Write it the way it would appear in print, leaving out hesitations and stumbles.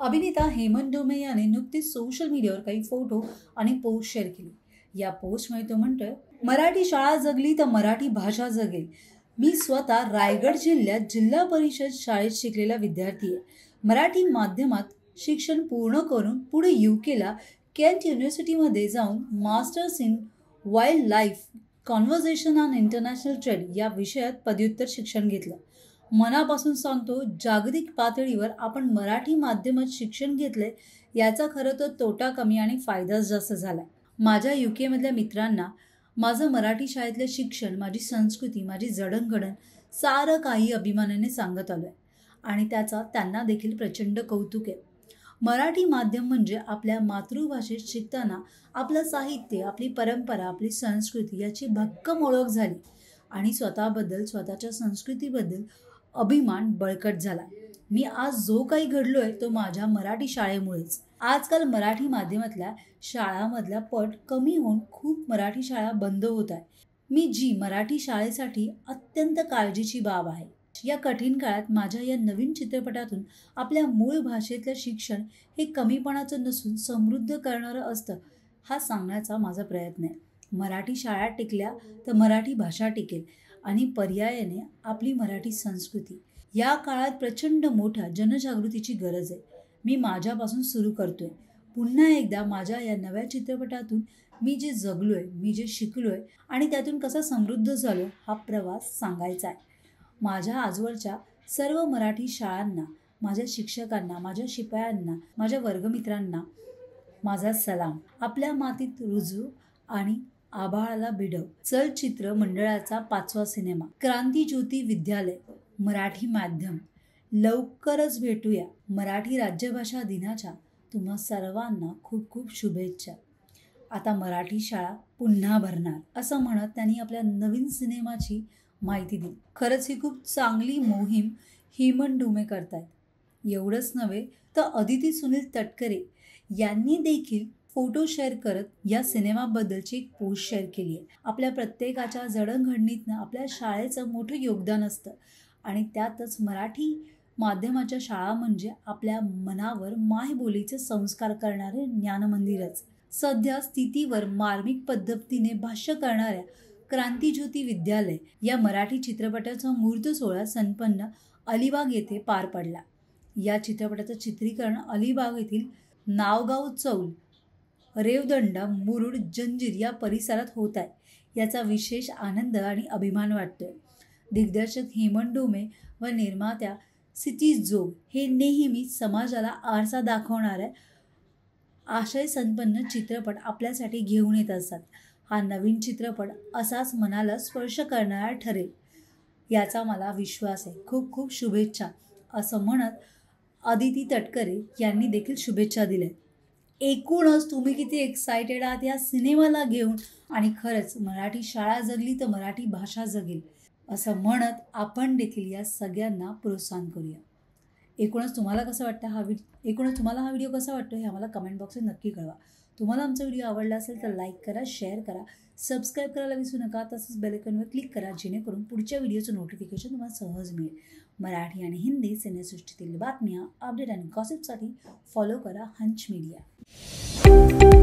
अभिनेता हेमंत डोमे याने नुकतीच सोशल मीडियावर काही फोटो आणि पोस्ट शेअर केली। या पोस्टमध्ये तो म्हणतोय, मराठी शाळा जगली तर मराठी भाषा जगेल। मी स्वतः रायगड जिल्ह्यात जिल्हा परिषद शाळेत शिकलेला विद्यार्थी आहे। मराठी माध्यमात शिक्षण पूर्ण करून पुढे यूकेला केंट युनिव्हर्सिटीमध्ये जाऊन masters in wild life conversation on international trade या विषयात पदव्युत्तर शिक्षण घेतलं। मनापासून सांगतो, जागतिक पातळीवर आपण मराठी माध्यमात शिक्षण घेतले याचा खरं तर तोटा कमी आणि फायदाच जास्त झाला। माझ्या यूकेमधल्या मित्रांना माझं मराठी शाळेतलं शिक्षण, माझी संस्कृती, माझी जडणघडण सारं काही अभिमानाने सांगत आलोय आणि त्याचा त्यांना देखील प्रचंड कौतुक आहे। मराठी माध्यम म्हणजे आपल्या मातृभाषेत शिकताना आपलं साहित्य, आपली परंपरा, आपली संस्कृती याची भक्कम ओळख झाली आणि स्वतःबद्दल, स्वतःच्या संस्कृतीबद्दल अभिमान बळकट झाला। मी आज जो काही घडलोय तो माझ्या मराठी शाळेमुळेच। आजकाल मराठी माध्यमातल्या शाळांमधला पट कमी होऊन खूप मराठी शाळा बंद होत आहे। मी जी मराठी शाळेसाठी अत्यंत काळजीची बाब आहे। या कठीण काळात माझ्या या नवीन चित्रपटातून आपल्या मूळ भाषेतलं शिक्षण हे कमीपणाचं नसून समृद्ध करणारं असतं हा सांगण्याचा माझा प्रयत्न आहे। मराठी शाळा टिकल्या तर मराठी भाषा टिकेल आणि पर्यायाने आपली मराठी संस्कृती। या काळात प्रचंड मोठ्या जनजागृतीची गरज आहे। मी माझ्यापासून सुरू करतोय। पुन्हा एकदा माझ्या या नव्या चित्रपटातून मी जे जगलोय, मी जे शिकलोय आणि त्यातून कसा समृद्ध झालो हा प्रवास सांगायचा आहे। माझ्या आजवरच्या सर्व मराठी शाळांना, माझ्या शिक्षकांना, माझ्या शिपायांना, माझ्या वर्गमित्रांना माझा सलाम। आपल्या मातीत रुजू आणि आभाळाला भिडव चलचित्र मंडळाचा 5वा सिनेमा क्रांतीज्योती विद्यालय मराठी माध्यम। लवकरच भेटूया। मराठी राज्यभाषा दिनाच्या तुम्हा सर्वांना खूप खूप शुभेच्छा। आता मराठी शाळा पुन्हा भरणार असं म्हणत त्यांनी आपल्या नवीन सिनेमाची माहिती दिली। खरंच ही खूप चांगली मोहीम हेमंत डोमे करतायत। एवढंच नव्हे तर अदिती सुनील तटकरे यांनी देखील फोटो शेअर करत या सिनेमाबद्दलची एक पोस्ट शेअर केली आहे। आपल्या प्रत्येकाच्या जडणघडणीतनं आपल्या शाळेचं मोठं योगदान असतं आणि त्यातच मराठी माध्यमाच्या शाळा म्हणजे आपल्या मनावर मायबोलीचे संस्कार करणारे ज्ञानमंदिरच। सध्या स्थितीवर मार्मिक पद्धतीने भाष्य करणाऱ्या क्रांतीज्योती विद्यालय या मराठी चित्रपटाचा मुहूर्त सोहळा संपन्न अलिबाग येथे पार पडला। या चित्रपटाचं चित्रीकरण अलिबाग येथील नावगाव चौल, रेवदंडा, मुरुड, जंजीर या परिसरात होत आहे। याचा विशेष आनंद आणि अभिमान वाटतोय। दिग्दर्शक हेमंत डोमे व निर्मात्या क्षितिज जोग हे नेहमी समाजाला आरसा दाखवणाऱ्या आशय संपन्न चित्रपट आपल्यासाठी घेऊन येत असतात। हा नवीन चित्रपट असाच मनाला स्पर्श करणारा ठरेल याचा मला विश्वास आहे। खूप खूप शुभेच्छा असं म्हणत अदिती तटकरे यांनी देखील शुभेच्छा दिल्या। एकूणच तुम्ही किती एक्सायटेड आहात या सिनेमाला घेऊन आणि खरंच मराठी शाळा जगली तर मराठी भाषा जगेल असं म्हणत आपण देखील या सगळ्यांना प्रोत्साहन करूया। एकूणच तुम्हाला हा व्हिडिओ कसा वाटतो हे आम्हाला कमेंट बॉक्समध्ये नक्की कळवा। तुम्हाला आमचा व्हिडिओ आवडला असेल तर लाईक करा, शेअर करा, सबस्क्राईब करायला विसरू नका। तसंच बेल आयकॉनवर क्लिक करा जेणेकरून पुढच्या व्हिडिओचं नोटिफिकेशन तुम्हाला सहज मिळेल। मराठी आणि हिंदी सिनेसृष्टीतील बातम्या, अपडेट आणि गॉसिपसाठी फॉलो करा हंच मीडिया।